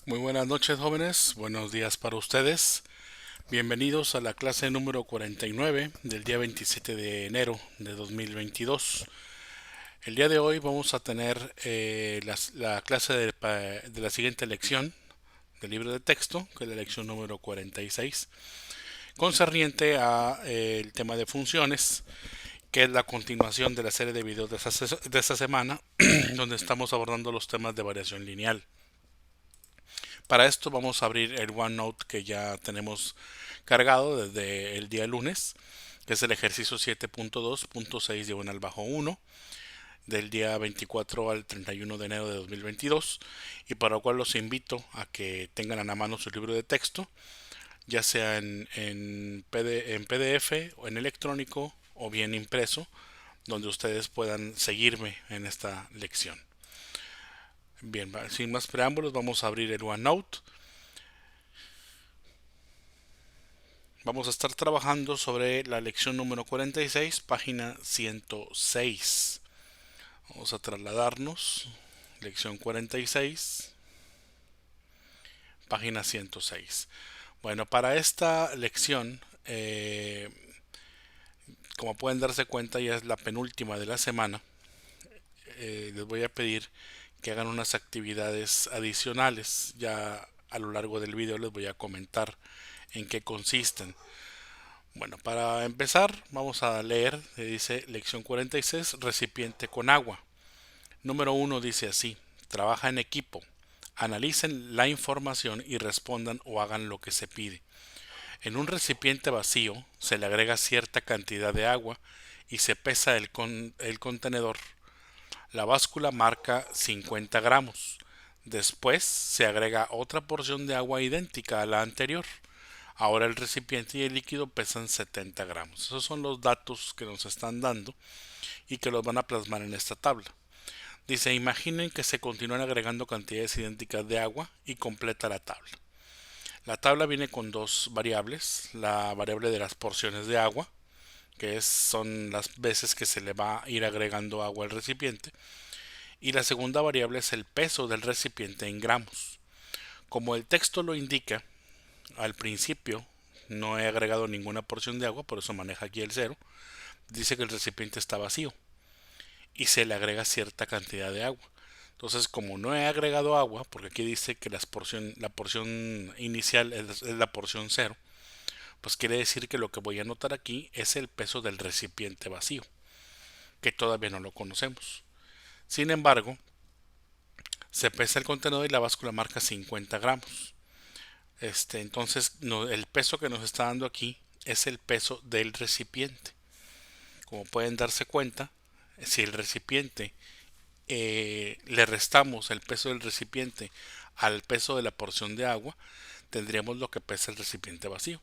Muy buenas noches, jóvenes. Buenos días para ustedes. Bienvenidos a la clase número 49 del día 27 de enero de 2022. El día de hoy vamos a tener la clase de la siguiente lección del libro de texto, que es la lección número 46, concerniente a el tema de funciones, que es la continuación de la serie de videos de esta semana, donde estamos abordando los temas de variación lineal. Para esto vamos a abrir el OneNote que ya tenemos cargado desde el día lunes, que es el ejercicio 7.2.6 diagonal bajo 1 del día 24 al 31 de enero de 2022, y para lo cual los invito a que tengan a la mano su libro de texto, ya sea en PDF o en electrónico o bien impreso, donde ustedes puedan seguirme en esta lección. Bien, sin más preámbulos, vamos a abrir el OneNote. Vamos a estar trabajando sobre la lección número 46, página 106. Vamos a trasladarnos. Lección 46, página 106. Bueno, para esta lección, como pueden darse cuenta, ya es la penúltima de la semana. Les voy a pedir que hagan unas actividades adicionales. Ya a lo largo del video les voy a comentar en qué consisten. Bueno, para empezar vamos a leer, dice lección 46, recipiente con agua. Número uno dice así: trabaja en equipo, analicen la información y respondan o hagan lo que se pide. En un recipiente vacío se le agrega cierta cantidad de agua y se pesa el contenedor. La báscula marca 50 gramos. Después se agrega otra porción de agua idéntica a la anterior. Ahora el recipiente y el líquido pesan 70 gramos. Esos son los datos que nos están dando y que los van a plasmar en esta tabla. Dice, imaginen que se continúan agregando cantidades idénticas de agua y completa la tabla. La tabla viene con dos variables, la variable de las porciones de agua, son las veces que se le va a ir agregando agua al recipiente, y la segunda variable es el peso del recipiente en gramos. Como el texto lo indica, al principio no he agregado ninguna porción de agua, por eso maneja aquí el cero. Dice que el recipiente está vacío y se le agrega cierta cantidad de agua. Entonces, como no he agregado agua, porque aquí dice que la porción inicial es la porción cero, pues quiere decir que lo que voy a anotar aquí es el peso del recipiente vacío, que todavía no lo conocemos. Sin embargo, se pesa el contenedor y la báscula marca 50 gramos. Entonces, no, el peso que nos está dando aquí es el peso del recipiente. Como pueden darse cuenta, si el recipiente le restamos el peso del recipiente al peso de la porción de agua, tendríamos lo que pesa el recipiente vacío.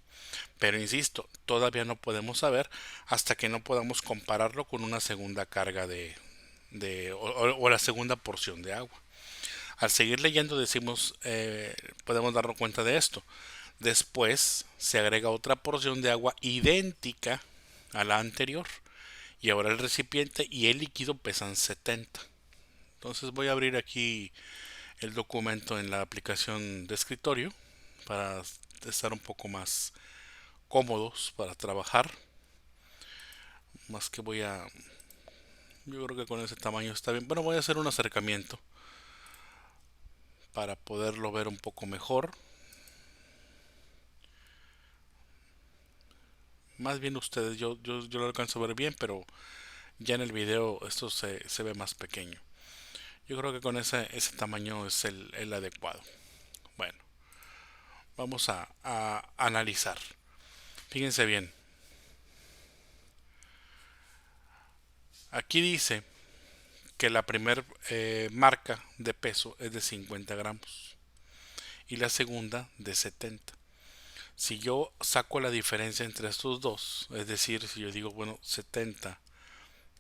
Pero insisto, todavía no podemos saber hasta que no podamos compararlo con una segunda carga o la segunda porción de agua. Al seguir leyendo podemos darnos cuenta de esto. Después se agrega otra porción de agua idéntica a la anterior y ahora el recipiente y el líquido pesan 70. Entonces voy a abrir aquí el documento en la aplicación de escritorio para estar un poco más cómodos para trabajar. Más que yo creo que con ese tamaño está bien. Bueno, voy a hacer un acercamiento para poderlo ver un poco mejor. Más bien ustedes, yo lo alcanzo a ver bien, pero ya en el video esto se ve más pequeño. Yo creo que con ese tamaño es el adecuado. Bueno, vamos a analizar. Fíjense bien. Aquí dice que la primer marca de peso es de 50 gramos y la segunda de 70. Si yo saco la diferencia entre estos dos, es decir, si yo digo, bueno, 70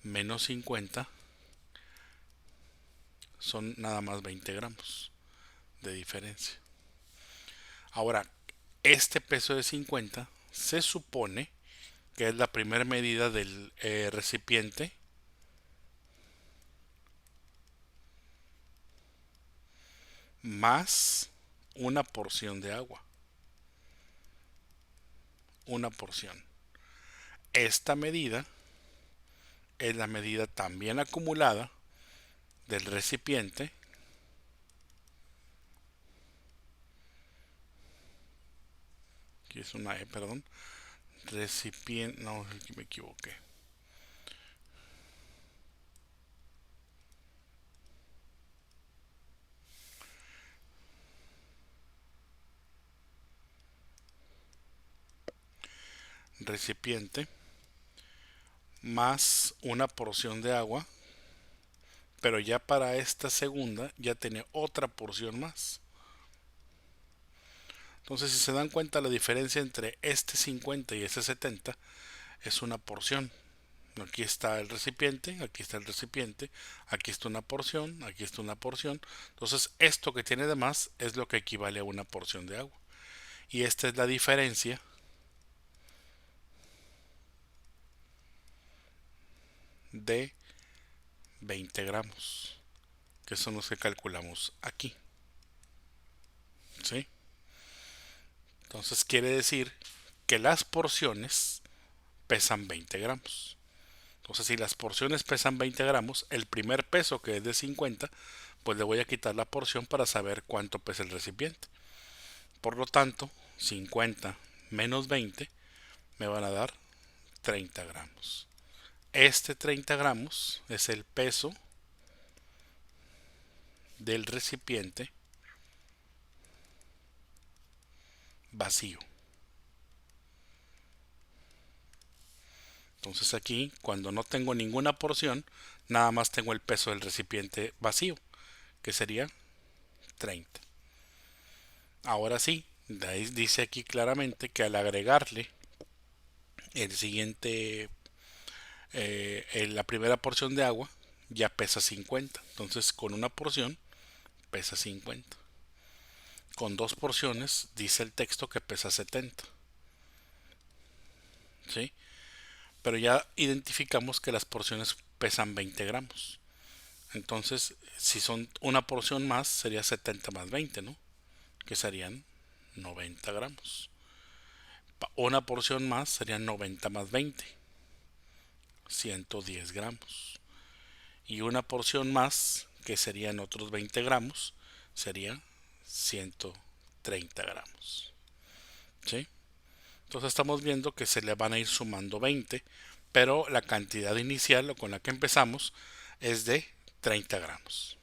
menos 50, son nada más 20 gramos de diferencia. Ahora, este peso de 50 se supone que es la primera medida del recipiente más una porción de agua. Una porción. Esta medida es la medida también acumulada del recipiente aquí es una E, perdón, recipiente, no, aquí me equivoqué. Recipiente más una porción de agua, pero ya para esta segunda ya tiene otra porción más. Entonces, si se dan cuenta, la diferencia entre este 50 y este 70 es una porción. Aquí está el recipiente, aquí está el recipiente, aquí está una porción, aquí está una porción. Entonces, esto que tiene de más es lo que equivale a una porción de agua. Y esta es la diferencia de 20 gramos, que son los que calculamos aquí. ¿Sí? Entonces quiere decir que las porciones pesan 20 gramos. Entonces si las porciones pesan 20 gramos, el primer peso que es de 50, pues le voy a quitar la porción para saber cuánto pesa el recipiente. Por lo tanto, 50 menos 20 me van a dar 30 gramos. Este 30 gramos es el peso del recipiente vacío. Entonces aquí, cuando no tengo ninguna porción, nada más tengo el peso del recipiente vacío, que sería 30. Ahora sí, dice aquí claramente que al agregarle el siguiente, la primera porción de agua, ya pesa 50. Entonces con una porción pesa 50. Con dos porciones dice el texto que pesa 70. ¿Sí? Pero ya identificamos que las porciones pesan 20 gramos. Entonces, si son una porción más, sería 70 más 20, ¿no? Que serían 90 gramos. Una porción más serían 90 más 20, 110 gramos. Y una porción más, que serían otros 20 gramos, sería 130 gramos. ¿Sí? Entonces estamos viendo que se le van a ir sumando 20, pero la cantidad inicial o con la que empezamos es de 30 gramos.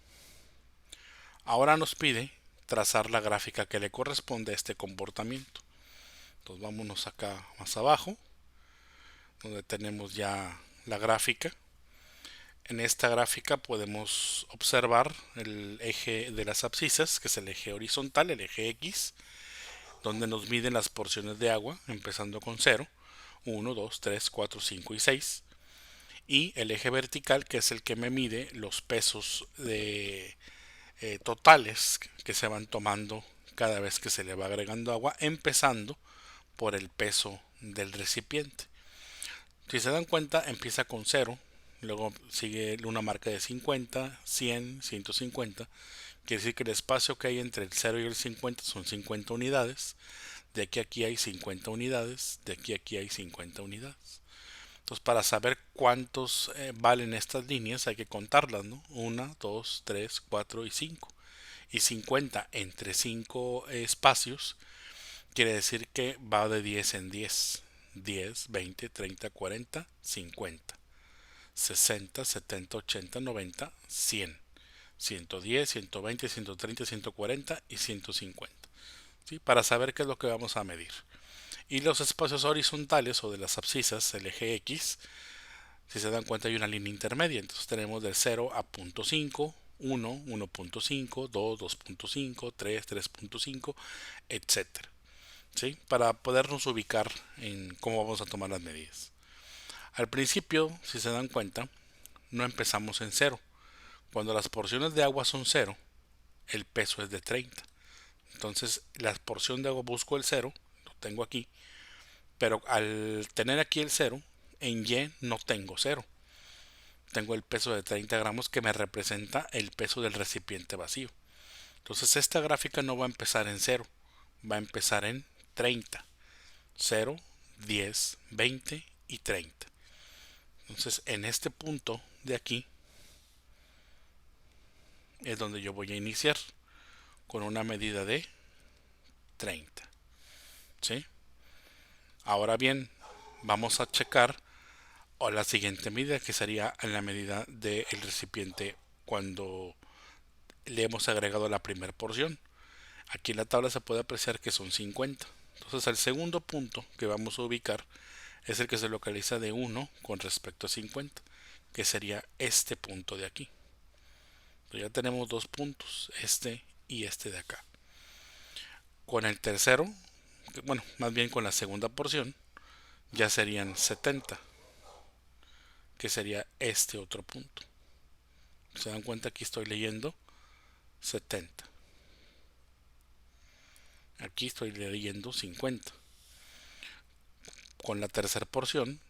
Ahora nos pide trazar la gráfica que le corresponde a este comportamiento. Entonces vámonos acá más abajo, donde tenemos ya la gráfica. En esta gráfica podemos observar el eje de las abscisas, que es el eje horizontal, el eje X, donde nos miden las porciones de agua, empezando con 0, 1, 2, 3, 4, 5 y 6. Y el eje vertical, que es el que me mide los pesos totales que se van tomando cada vez que se le va agregando agua, empezando por el peso del recipiente. Si se dan cuenta, empieza con 0, luego sigue una marca de 50, 100, 150. Quiere decir que el espacio que hay entre el 0 y el 50 son 50 unidades. De aquí a aquí hay 50 unidades, de aquí a aquí hay 50 unidades. Entonces, para saber cuántos valen estas líneas, hay que contarlas, ¿no? 1, 2, 3, 4 y 5. Y 50 entre 5 espacios quiere decir que va de 10 en 10. 10, 20, 30, 40, 50, 60, 70, 80, 90, 100, 110, 120, 130, 140 y 150. ¿Sí? Para saber qué es lo que vamos a medir. Y los espacios horizontales o de las abscisas, el eje X, si se dan cuenta hay una línea intermedia. Entonces tenemos del 0 a 0.5, 1, 1.5, 2, 2.5, 3, 3.5, etcétera. ¿Sí? Para podernos ubicar en cómo vamos a tomar las medidas. Al principio, si se dan cuenta, no empezamos en 0. Cuando las porciones de agua son 0, el peso es de 30. Entonces, la porción de agua busco el 0, lo tengo aquí, pero al tener aquí el 0, en Y no tengo 0. Tengo el peso de 30 gramos que me representa el peso del recipiente vacío. Entonces esta gráfica no va a empezar en 0, va a empezar en 30. 0, 10, 20 y 30. Entonces en este punto de aquí es donde yo voy a iniciar con una medida de 30. ¿Sí? Ahora bien, vamos a checar o la siguiente medida, que sería en la medida del recipiente cuando le hemos agregado la primera porción. Aquí en la tabla se puede apreciar que son 50. Entonces el segundo punto que vamos a ubicar es el que se localiza de 1 con respecto a 50, que sería este punto de aquí. Entonces ya tenemos dos puntos, este y este de acá. Con el tercero, bueno, más bien con la segunda porción, ya serían 70, que sería este otro punto. Se dan cuenta, aquí estoy leyendo 70. Aquí estoy leyendo 50. Con la tercera porción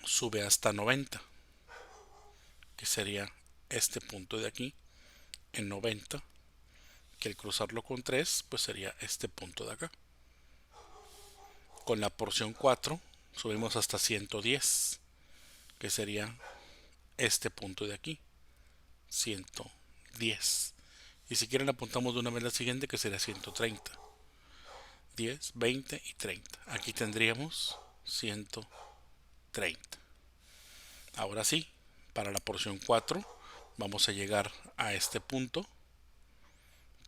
sube hasta 90, que sería este punto de aquí en 90, que al cruzarlo con 3 pues sería este punto de acá. Con la porción 4 subimos hasta 110, que sería este punto de aquí, 110. Y si quieren apuntamos de una vez la siguiente, que sería 130. 10, 20 y 30. Aquí tendríamos 130. Ahora sí, para la porción 4 vamos a llegar a este punto.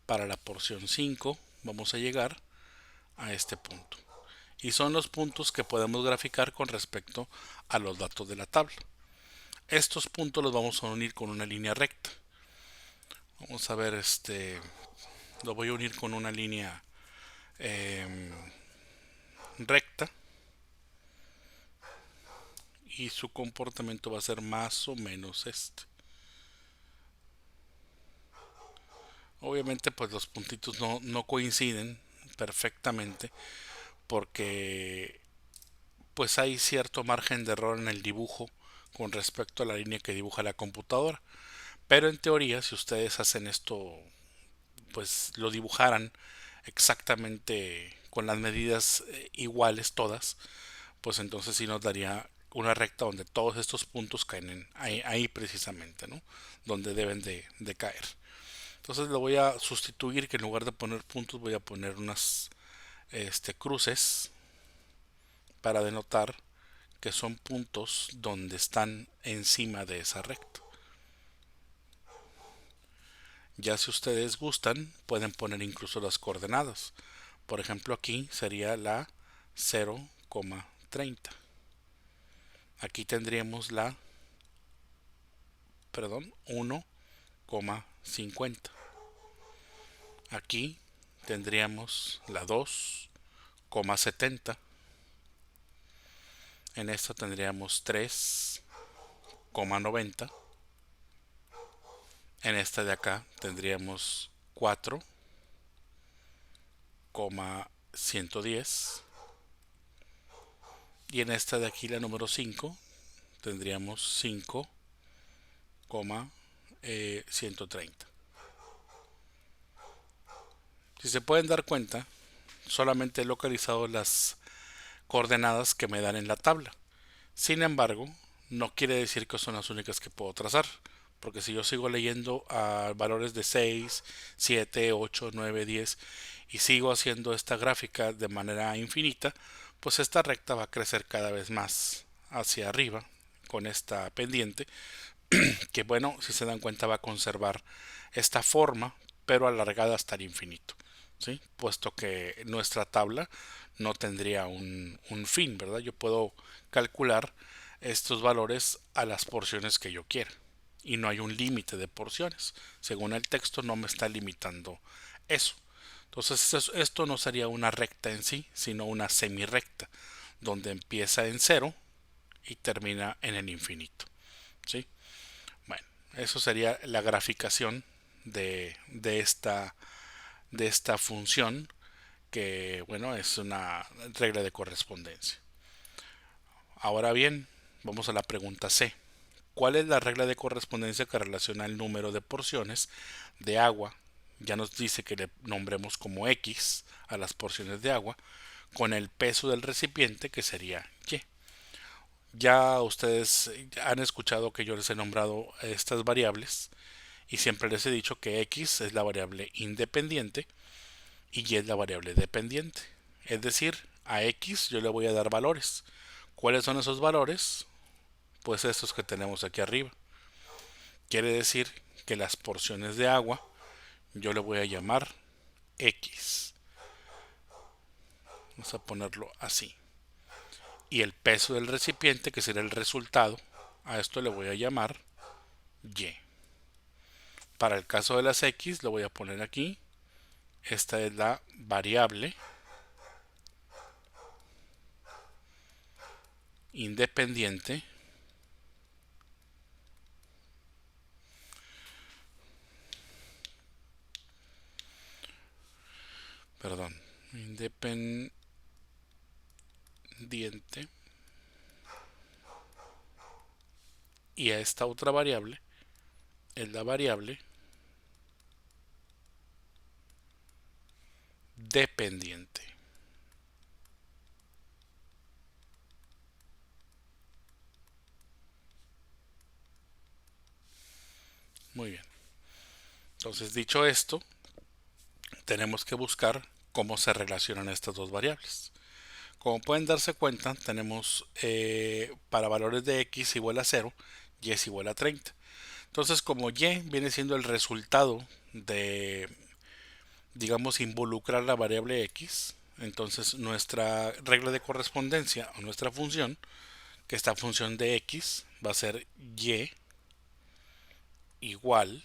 Para la porción 5 vamos a llegar a este punto. Y son los puntos que podemos graficar con respecto a los datos de la tabla. Estos puntos los vamos a unir con una línea recta. Vamos a ver, lo voy a unir con una línea recta, y su comportamiento va a ser más o menos este. Obviamente pues los puntitos no coinciden perfectamente, porque pues hay cierto margen de error en el dibujo con respecto a la línea que dibuja la computadora. Pero en teoría, si ustedes hacen esto, pues lo dibujaran exactamente con las medidas iguales todas, pues entonces sí nos daría una recta donde todos estos puntos caen ahí precisamente, ¿no? Donde deben de caer. Entonces lo voy a sustituir, que en lugar de poner puntos voy a poner unas cruces para denotar que son puntos donde están encima de esa recta. Ya si ustedes gustan, pueden poner incluso las coordenadas. Por ejemplo, aquí sería la 0,30. Aquí tendríamos la, perdón, 1,50. Aquí tendríamos la 2,70. En esta tendríamos 3,90. En esta de acá tendríamos 4,110. Y en esta de aquí, la número 5, tendríamos 5,130. Si se pueden dar cuenta, solamente he localizado las coordenadas que me dan en la tabla. Sin embargo, no quiere decir que son las únicas que puedo trazar, porque si yo sigo leyendo a valores de 6, 7, 8, 9, 10 y sigo haciendo esta gráfica de manera infinita, pues esta recta va a crecer cada vez más hacia arriba con esta pendiente, que bueno, si se dan cuenta va a conservar esta forma, pero alargada hasta el infinito, ¿sí? Puesto que nuestra tabla no tendría un fin, ¿verdad? Yo puedo calcular estos valores a las porciones que yo quiera, y no hay un límite de porciones. Según el texto no me está limitando eso. Entonces esto no sería una recta en sí, sino una semirrecta, donde empieza en cero y termina en el infinito, ¿sí? Bueno, eso sería la graficación de esta función, que bueno, es una regla de correspondencia. Ahora bien, vamos a la pregunta C. ¿Cuál es la regla de correspondencia que relaciona el número de porciones de agua ya nos dice que le nombremos como X a las porciones de agua, con el peso del recipiente, que sería Y. Ya ustedes han escuchado que yo les he nombrado estas variables y siempre les he dicho que X es la variable independiente y Y es la variable dependiente. Es decir, a X yo le voy a dar valores. ¿Cuáles son esos valores? Pues estos que tenemos aquí arriba. Quiere decir que las porciones de agua yo le voy a llamar X. Vamos a ponerlo así. Y el peso del recipiente, que será el resultado, a esto le voy a llamar Y. Para el caso de las X lo voy a poner aquí. Esta es la variable independiente, perdón, independiente, y a esta otra variable es la variable dependiente. Muy bien. Entonces, dicho esto, tenemos que buscar cómo se relacionan estas dos variables. Como pueden darse cuenta, tenemos para valores de x igual a 0, y es igual a 30. Entonces, como y viene siendo el resultado de, digamos, involucrar la variable x, entonces nuestra regla de correspondencia o nuestra función, que esta función de x va a ser y igual,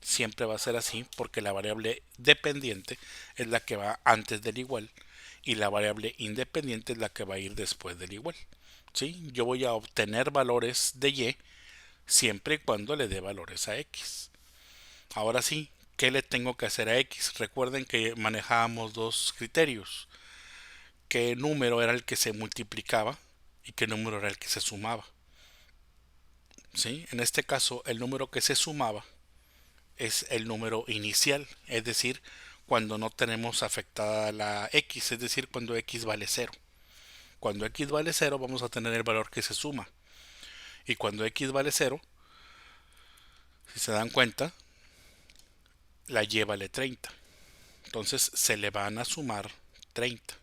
siempre va a ser así porque la variable dependiente es la que va antes del igual y la variable independiente es la que va a ir después del igual. ¿Sí? Yo voy a obtener valores de y siempre y cuando le dé valores a x. Ahora sí, ¿qué le tengo que hacer a x? Recuerden que manejábamos dos criterios. ¿Qué número era el que se multiplicaba y qué número era el que se sumaba? ¿Sí? En este caso, el número que se sumaba es el número inicial, es decir, cuando no tenemos afectada la x, es decir, cuando x vale 0. Cuando x vale 0 vamos a tener el valor que se suma. Y cuando x vale 0, si se dan cuenta, la y vale 30. Entonces se le van a sumar 30.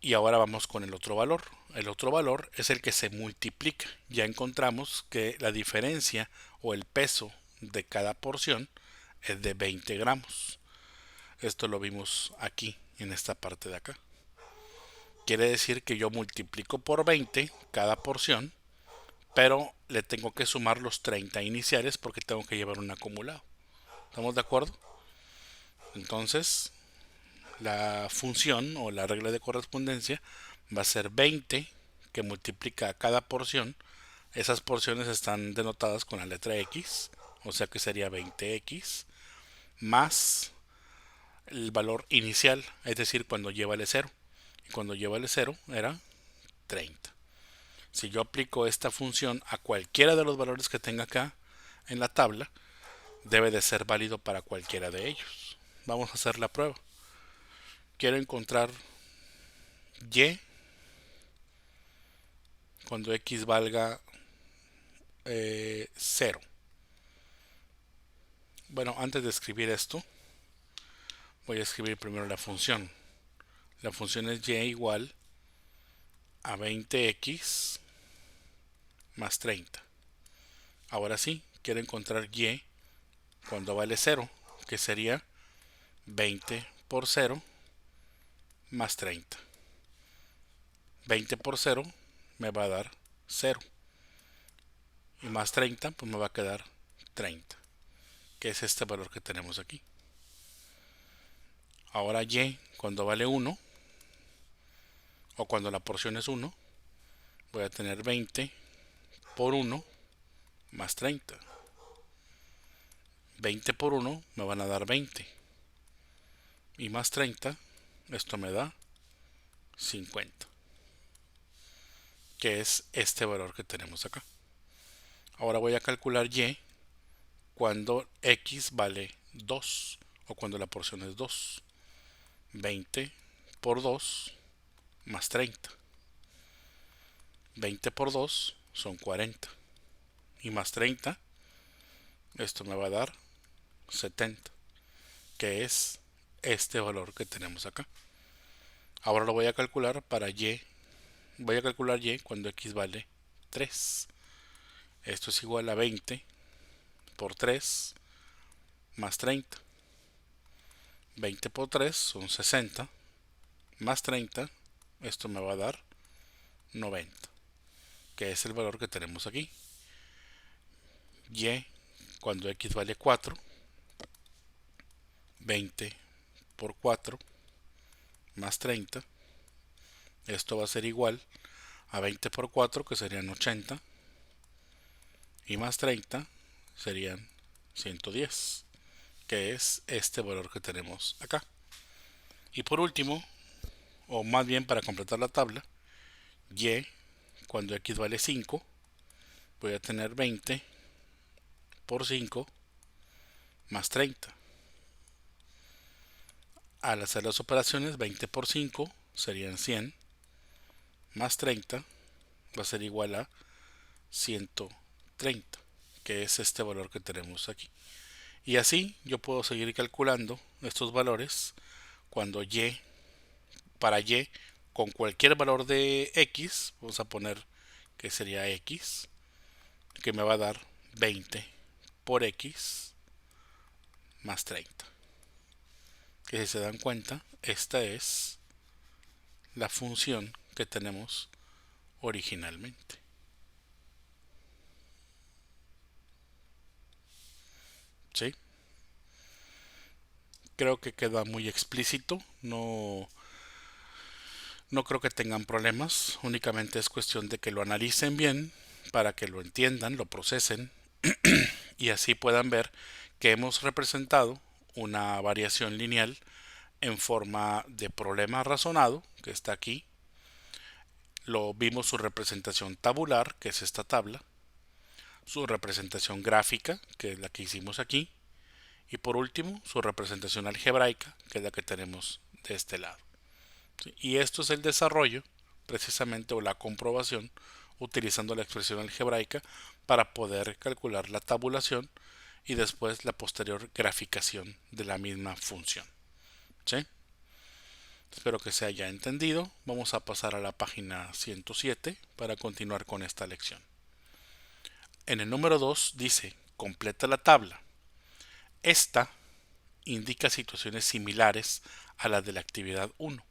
Y ahora vamos con el otro valor. El otro valor es el que se multiplica. Ya encontramos que la diferencia o el peso de cada porción es de 20 gramos. Esto lo vimos aquí, en esta parte de acá. Quiere decir que yo multiplico por 20 cada porción, pero le tengo que sumar los 30 iniciales porque tengo que llevar un acumulado. ¿Estamos de acuerdo? Entonces, la función o la regla de correspondencia va a ser 20 que multiplica cada porción. Esas porciones están denotadas con la letra X, o sea que sería 20x más el valor inicial, es decir, cuando y vale 0. Y cuando y vale 0 era 30. Si yo aplico esta función a cualquiera de los valores que tenga acá en la tabla, debe de ser válido para cualquiera de ellos. Vamos a hacer la prueba. Quiero encontrar y cuando x valga 0. Bueno, antes de escribir esto, voy a escribir primero la función. La función es y igual a 20x más 30. Ahora sí, quiero encontrar y cuando vale 0, que sería 20 por 0 más 30. 20 por 0 me va a dar 0. Y más 30, pues me va a quedar 30, que es este valor que tenemos aquí. Ahora y, cuando vale 1, o cuando la porción es 1, voy a tener 20 por 1 más 30. 20 por 1 me van a dar 20. Y más 30, esto me da 50, que es este valor que tenemos acá. Ahora voy a calcular y cuando x vale 2 o cuando la porción es 2. 20 por 2 más 30. 20 por 2 son 40. Y más 30, esto me va a dar 70, que es este valor que tenemos acá. Ahora lo voy a calcular para y. Voy a calcular y cuando x vale 3. Esto es igual a 20 por 3 más 30. 20 por 3 son 60 más 30. Esto me va a dar 90, que es el valor que tenemos aquí. Y cuando x vale 4, 20 por 4 más 30. Esto va a ser igual a 20 por 4, que serían 80, y más 30 serían 110, que es este valor que tenemos acá. Y por último, o más bien para completar la tabla, y cuando x vale 5, voy a tener 20 por 5 más 30. Al hacer las operaciones, 20 por 5 serían 100, más 30 va a ser igual a 130, que es este valor que tenemos aquí. Y así yo puedo seguir calculando estos valores cuando para y, con cualquier valor de x, vamos a poner que sería x, que me va a dar 20 por x más 30. Que si se dan cuenta, esta es la función que tenemos originalmente. ¿Sí? Creo que queda muy explícito. No creo que tengan problemas. Únicamente es cuestión de que lo analicen bien para que lo entiendan, lo procesen y así puedan ver que hemos representado una variación lineal en forma de problema razonado, que está aquí. Lo vimos su representación tabular, que es esta tabla, su representación gráfica, que es la que hicimos aquí, y por último su representación algebraica, que es la que tenemos de este lado. ¿Sí? Y esto es el desarrollo, precisamente, o la comprobación, utilizando la expresión algebraica para poder calcular la tabulación y después la posterior graficación de la misma función. ¿Sí? Espero que se haya entendido. Vamos a pasar a la página 107 para continuar con esta lección. En el número 2 dice, completa la tabla. Esta indica situaciones similares a las de la actividad 1,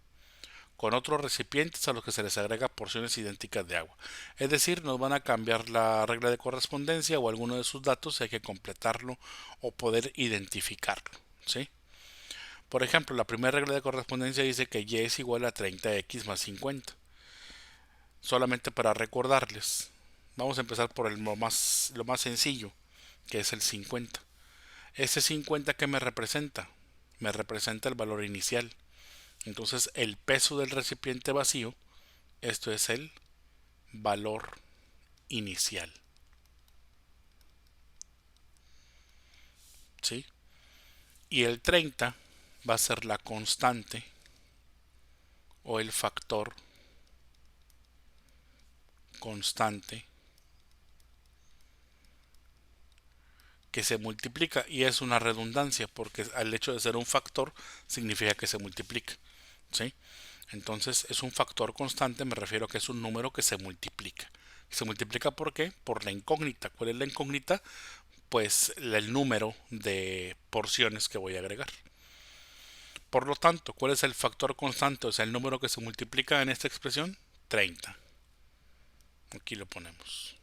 con otros recipientes a los que se les agrega porciones idénticas de agua. Es decir, nos van a cambiar la regla de correspondencia o alguno de sus datos, hay que completarlo o poder identificarlo. ¿Sí? Por ejemplo, la primera regla de correspondencia dice que y es igual a 30x más 50. Solamente para recordarles, vamos a empezar por lo más sencillo, que es el 50. Ese 50, ¿qué me representa? Me representa el valor inicial. Entonces el peso del recipiente vacío, esto es el valor inicial. ¿Sí? Y el 30 va a ser la constante o el factor constante que se multiplica, y es una redundancia porque al hecho de ser un factor significa que se multiplica. ¿Sí? Entonces es un factor constante, me refiero a que es un número que se multiplica. ¿Se multiplica por qué? Por la incógnita. ¿Cuál es la incógnita? Pues el número de porciones que voy a agregar. Por lo tanto, ¿cuál es el factor constante? O sea, el número que se multiplica en esta expresión, 30. Aquí lo ponemos.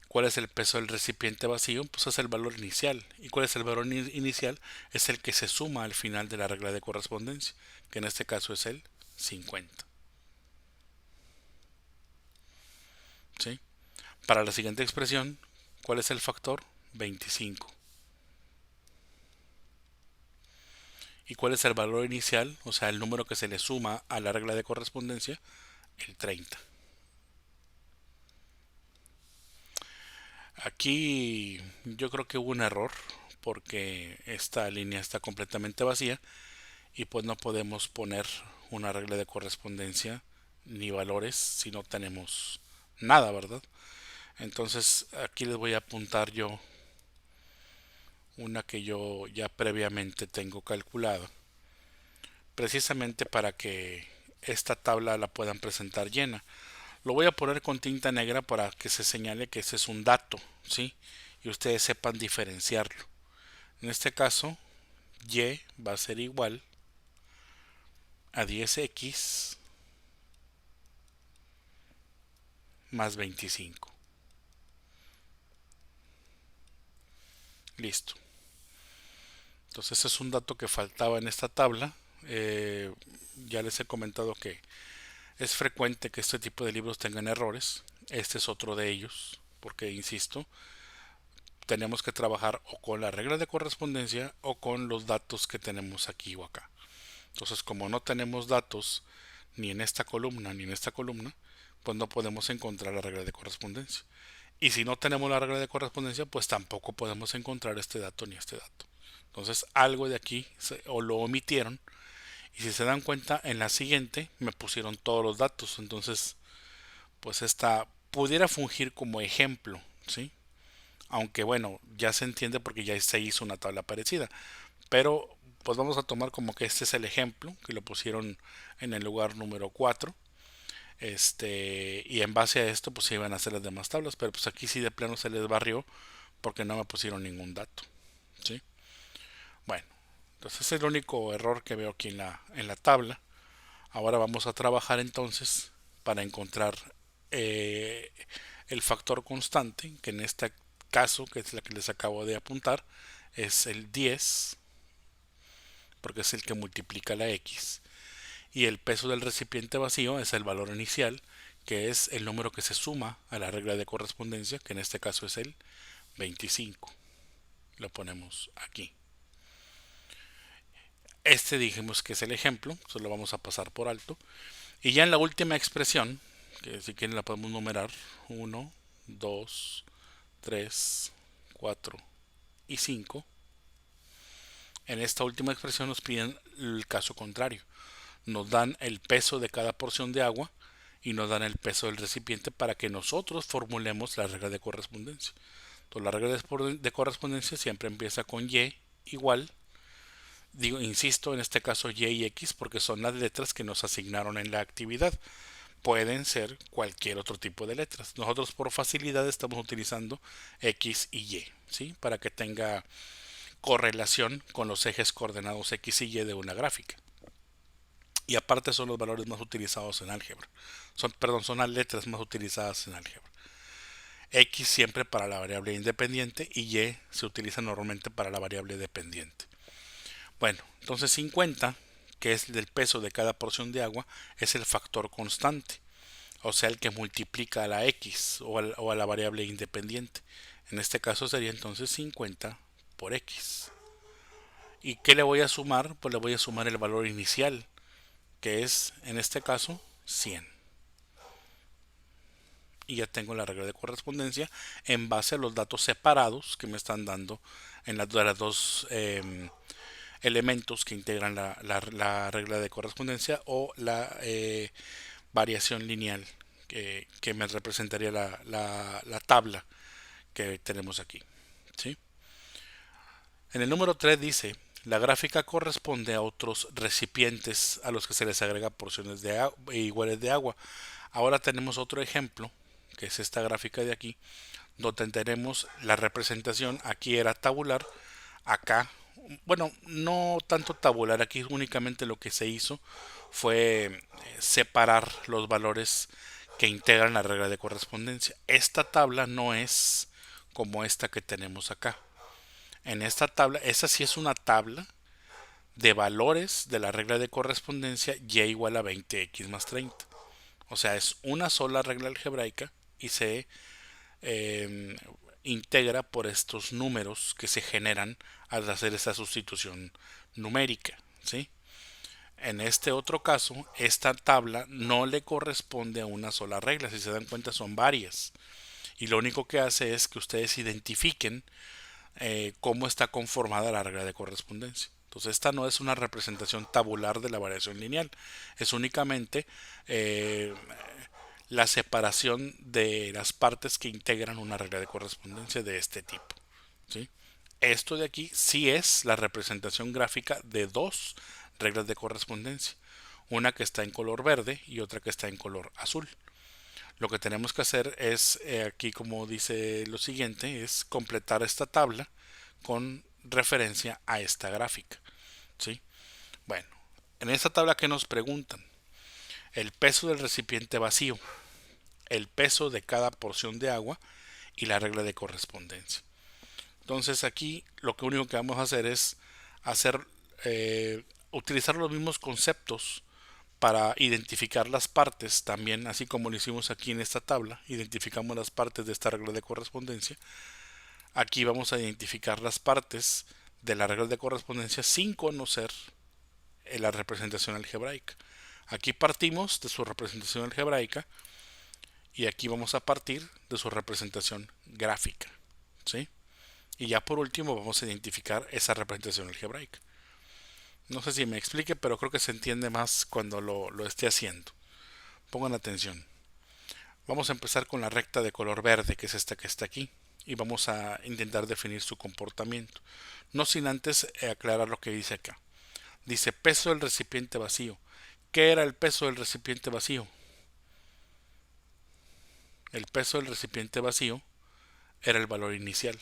¿Cuál es el peso del recipiente vacío? Pues es el valor inicial. ¿Y cuál es el valor inicial? Es el que se suma al final de la regla de correspondencia, que en este caso es el 50. ¿Sí? Para la siguiente expresión, ¿cuál es el factor? 25. ¿Y cuál es el valor inicial? O sea, el número que se le suma a la regla de correspondencia, el 30. Aquí yo creo que hubo un error porque esta línea está completamente vacía y pues no podemos poner una regla de correspondencia ni valores si no tenemos nada, ¿verdad? Entonces aquí les voy a apuntar yo una que yo ya previamente tengo calculada, precisamente para que esta tabla la puedan presentar llena. Lo voy a poner con tinta negra para que se señale que ese es un dato, ¿sí? Y ustedes sepan diferenciarlo. En este caso, y va a ser igual a 10x más 25. Listo. Entonces ese es un dato que faltaba en esta tabla. Ya les he comentado que es frecuente que este tipo de libros tengan errores. Este es otro de ellos, porque insisto, tenemos que trabajar o con la regla de correspondencia o con los datos que tenemos aquí o acá. Entonces, como no tenemos datos ni en esta columna ni en esta columna, pues no podemos encontrar la regla de correspondencia. Y si no tenemos la regla de correspondencia, pues tampoco podemos encontrar este dato ni este dato. Entonces, algo de aquí o lo omitieron. Y si se dan cuenta, en la siguiente me pusieron todos los datos. Entonces, pues esta pudiera fungir como ejemplo, ¿sí? Aunque bueno, ya se entiende porque ya se hizo una tabla parecida. Pero pues vamos a tomar como que este es el ejemplo, que lo pusieron en el lugar número 4. Y en base a esto pues se iban a hacer las demás tablas, pero pues aquí sí de plano se les barrió porque no me pusieron ningún dato, ¿sí? Bueno, entonces ese es el único error que veo aquí en la tabla. Ahora vamos a trabajar entonces para encontrar eh, el factor constante, que en este caso, que es la que les acabo de apuntar, es el 10, porque es el que multiplica la x. Y el peso del recipiente vacío es el valor inicial, que es el número que se suma a la regla de correspondencia, que en este caso es el 25. Lo ponemos aquí. Este dijimos que es el ejemplo, solo vamos a pasar por alto. Y ya en la última expresión, que si quieren la podemos numerar, 1, 2, 3, 4 y 5. En esta última expresión nos piden el caso contrario. Nos dan el peso de cada porción de agua y nos dan el peso del recipiente para que nosotros formulemos la regla de correspondencia. Entonces la regla de correspondencia siempre empieza con y igual, digo, insisto, en este caso y x porque son las letras que nos asignaron en la actividad. Pueden ser cualquier otro tipo de letras. Nosotros por facilidad estamos utilizando x y y, ¿sí? Para que tenga correlación con los ejes coordenados x y y de una gráfica. Y aparte son los valores más utilizados en álgebra. Son las letras más utilizadas en álgebra. X siempre para la variable independiente y Y se utiliza normalmente para la variable dependiente. Bueno, entonces 50, que es el peso de cada porción de agua, es el factor constante, o sea, el que multiplica a la X o a la variable independiente. En este caso sería entonces 50 por X. ¿Y qué le voy a sumar? Pues le voy a sumar el valor inicial, que es en este caso 100. Y ya tengo la regla de correspondencia en base a los datos separados que me están dando en las dos elementos que integran la regla de correspondencia o la variación lineal que me representaría la tabla que tenemos aquí, ¿sí? En el número 3 dice, la gráfica corresponde a otros recipientes a los que se les agrega porciones iguales de agua. Ahora tenemos otro ejemplo, que es esta gráfica de aquí, donde tenemos la representación, aquí era tabular, acá, bueno, no tanto tabular, aquí únicamente lo que se hizo fue separar los valores que integran la regla de correspondencia. Esta tabla no es como esta que tenemos acá. En esta tabla, esta sí es una tabla de valores de la regla de correspondencia y igual a 20x más 30. O sea, es una sola regla algebraica y se eh, integra por estos números que se generan al hacer esta sustitución numérica, ¿sí? En este otro caso, esta tabla no le corresponde a una sola regla, si se dan cuenta son varias. Y lo único que hace es que ustedes identifiquen cómo está conformada la regla de correspondencia. Entonces esta no es una representación tabular de la variación lineal, es únicamente eh, la separación de las partes que integran una regla de correspondencia de este tipo, ¿sí? Esto de aquí sí es la representación gráfica de dos reglas de correspondencia, una que está en color verde y otra que está en color azul. Lo que tenemos que hacer es, aquí como dice lo siguiente, es completar esta tabla con referencia a esta gráfica, ¿sí? Bueno, en esta tabla que nos preguntan, el peso del recipiente vacío, el peso de cada porción de agua y la regla de correspondencia. Entonces aquí lo que único que vamos a hacer es hacer utilizar los mismos conceptos para identificar las partes también, así como lo hicimos aquí en esta tabla, identificamos las partes de esta regla de correspondencia. Aquí vamos a identificar las partes de la regla de correspondencia sin conocer la representación algebraica. Aquí partimos de su representación algebraica y aquí vamos a partir de su representación gráfica, ¿sí? Y ya por último vamos a identificar esa representación algebraica. No sé si me explique, pero creo que se entiende más cuando lo esté haciendo. Pongan atención. Vamos a empezar con la recta de color verde, que es esta que está aquí, y vamos a intentar definir su comportamiento. No sin antes aclarar lo que dice acá. Dice peso del recipiente vacío. ¿Qué era el peso del recipiente vacío? El peso del recipiente vacío era el valor inicial.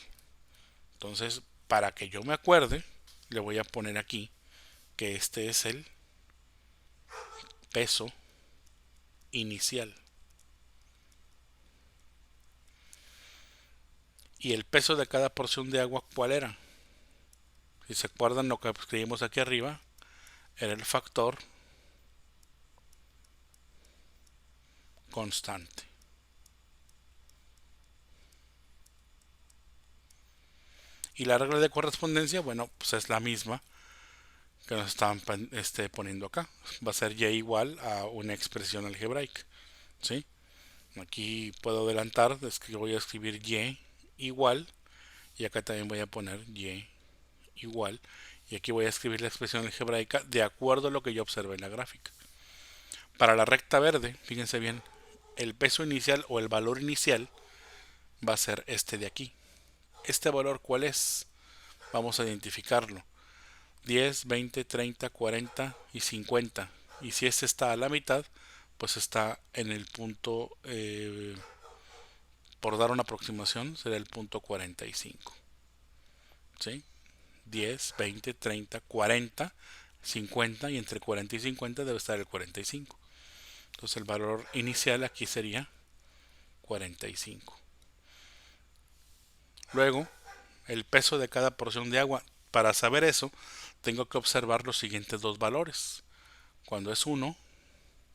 Entonces, para que yo me acuerde, le voy a poner aquí que este es el peso inicial. Y el peso de cada porción de agua, ¿cuál era? Si se acuerdan lo que escribimos aquí arriba, era el factor constante. Y la regla de correspondencia, bueno, pues es la misma que nos estaban poniendo acá. Va a ser y igual a una expresión algebraica, ¿sí? Aquí puedo adelantar, es que voy a escribir y igual, y acá también voy a poner y igual, y aquí voy a escribir la expresión algebraica de acuerdo a lo que yo observé en la gráfica. Para la recta verde, fíjense bien, el peso inicial o el valor inicial va a ser este de aquí. ¿Este valor cuál es? Vamos a identificarlo. 10, 20, 30, 40 y 50. Y si este está a la mitad, pues está en el punto, por dar una aproximación, será el punto 45. ¿Sí? 10, 20, 30, 40, 50 y entre 40 y 50 debe estar el 45. Entonces el valor inicial aquí sería 45. Luego, el peso de cada porción de agua. Para saber eso, tengo que observar los siguientes dos valores. Cuando es 1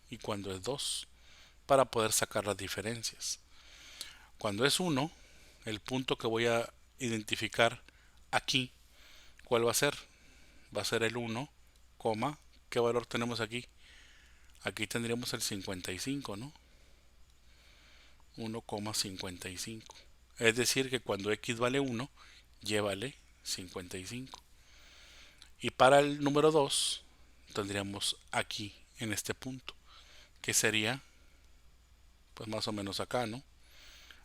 y cuando es 2, para poder sacar las diferencias. Cuando es 1, el punto que voy a identificar aquí, ¿cuál va a ser? Va a ser el 1, ¿qué valor tenemos aquí? Aquí tendríamos el 55, ¿no? 1,55. Es decir, que cuando x vale 1, y vale 55. Y para el número 2, tendríamos aquí, en este punto, que sería, pues más o menos acá, ¿no?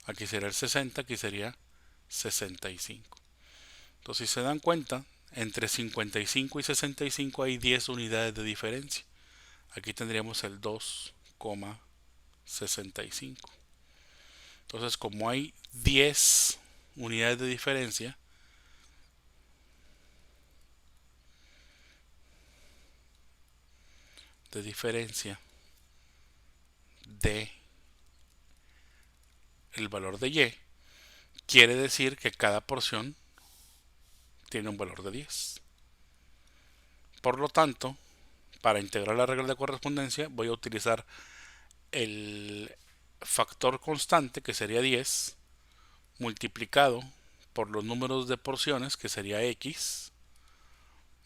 Aquí sería el 60, aquí sería 65. Entonces, si se dan cuenta, entre 55 y 65 hay 10 unidades de diferencia. Aquí tendríamos el 2,65. Entonces, como hay 10 unidades de diferencia, de el valor de y, quiere decir que cada porción tiene un valor de 10. Por lo tanto, para integrar la regla de correspondencia voy a utilizar el factor constante, que sería 10, multiplicado por los números de porciones, que sería x,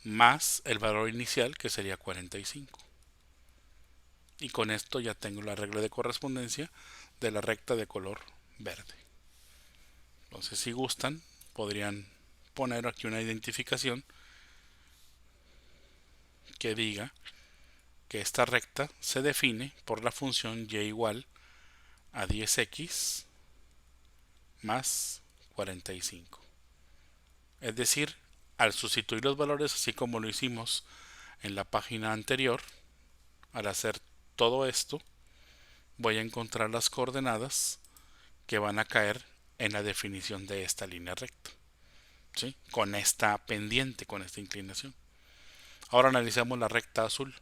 más el valor inicial, que sería 45. Y con esto ya tengo la regla de correspondencia de la recta de color verde. Entonces, si gustan, podrían poner aquí una identificación que diga que esta recta se define por la función y igual a 10x más 45. Es decir, al sustituir los valores así como lo hicimos en la página anterior, al hacer todo esto, voy a encontrar las coordenadas que van a caer en la definición de esta línea recta, ¿sí? Con esta pendiente, con esta inclinación. Ahora analizamos la recta azul.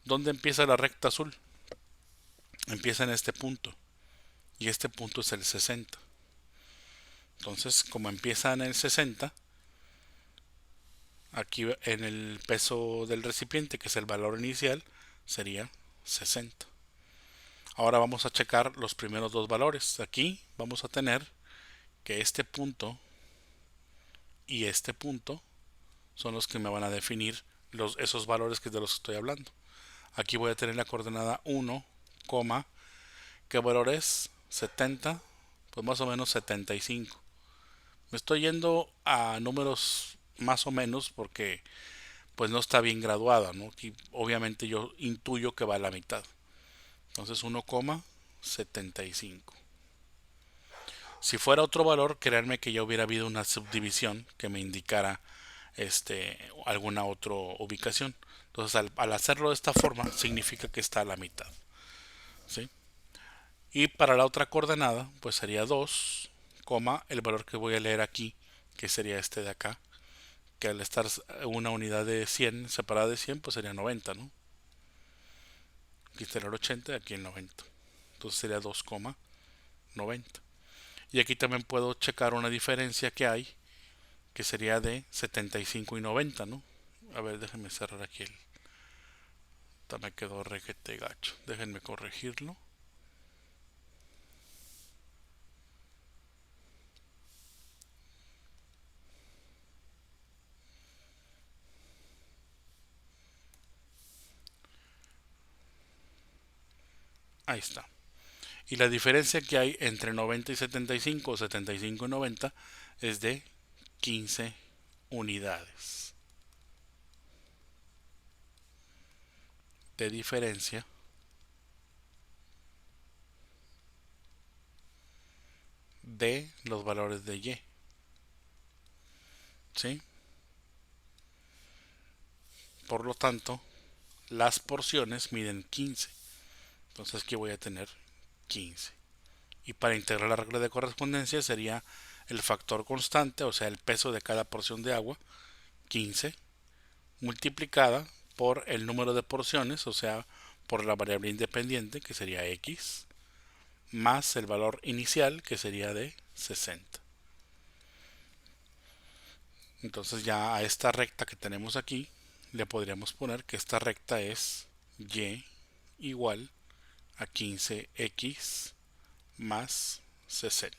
¿Dónde empieza la recta azul? Empieza en este punto, y este punto es el 60. Entonces, como empieza en el 60, aquí en el peso del recipiente, que es el valor inicial, sería 60. Ahora vamos a checar los primeros dos valores. Aquí vamos a tener que este punto y este punto son los que me van a definir esos valores de los que estoy hablando. Aquí voy a tener la coordenada 1, ¿qué valor es? 70, pues más o menos 75. Me estoy yendo a números más o menos porque pues no está bien graduada, ¿no? Aquí obviamente yo intuyo que va a la mitad. Entonces 1,75. Si fuera otro valor, créanme que ya hubiera habido una subdivisión que me indicara alguna otra ubicación. Entonces al hacerlo de esta forma significa que está a la mitad, ¿sí? Y para la otra coordenada pues sería 2, el valor que voy a leer aquí, que sería este de acá, que al estar una unidad de 100 separada de 100 pues sería 90, ¿no? Aquí estaría el 80 y aquí el 90. Entonces sería 2,90. Y aquí también puedo checar una diferencia que hay, que sería de 75 y 90, ¿no? A ver, déjenme cerrar aquí el... Esta me quedó requete gacho. Déjenme corregirlo. Ahí está. Y la diferencia que hay entre 90 y 75 o 75 y 90 es de 15 unidades de diferencia de los valores de y, ¿sí? Por lo tanto, las porciones miden 15. Entonces aquí voy a tener 15. Y para integrar la regla de correspondencia sería el factor constante, o sea, el peso de cada porción de agua, 15, multiplicada por el número de porciones, o sea, por la variable independiente, que sería x, más el valor inicial, que sería de 60. Entonces ya a esta recta que tenemos aquí, le podríamos poner que esta recta es y igual a 15x más 60.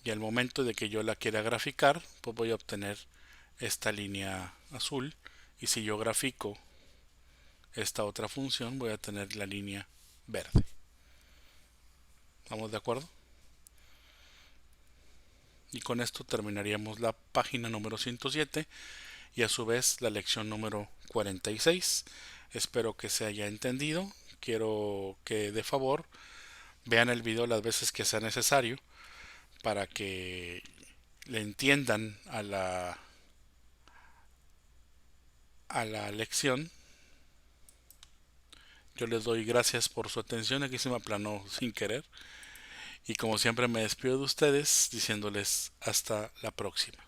Y al momento de que yo la quiera graficar, pues voy a obtener esta línea azul, y si yo grafico esta otra función voy a tener la línea verde. ¿Estamos de acuerdo? Y con esto terminaríamos la página número 107 y a su vez la lección número 46. Espero que se haya entendido. Quiero que de favor vean el video las veces que sea necesario para que le entiendan a la lección. Yo les doy gracias por su atención. Aquí se me aplanó sin querer. Y como siempre me despido de ustedes diciéndoles hasta la próxima.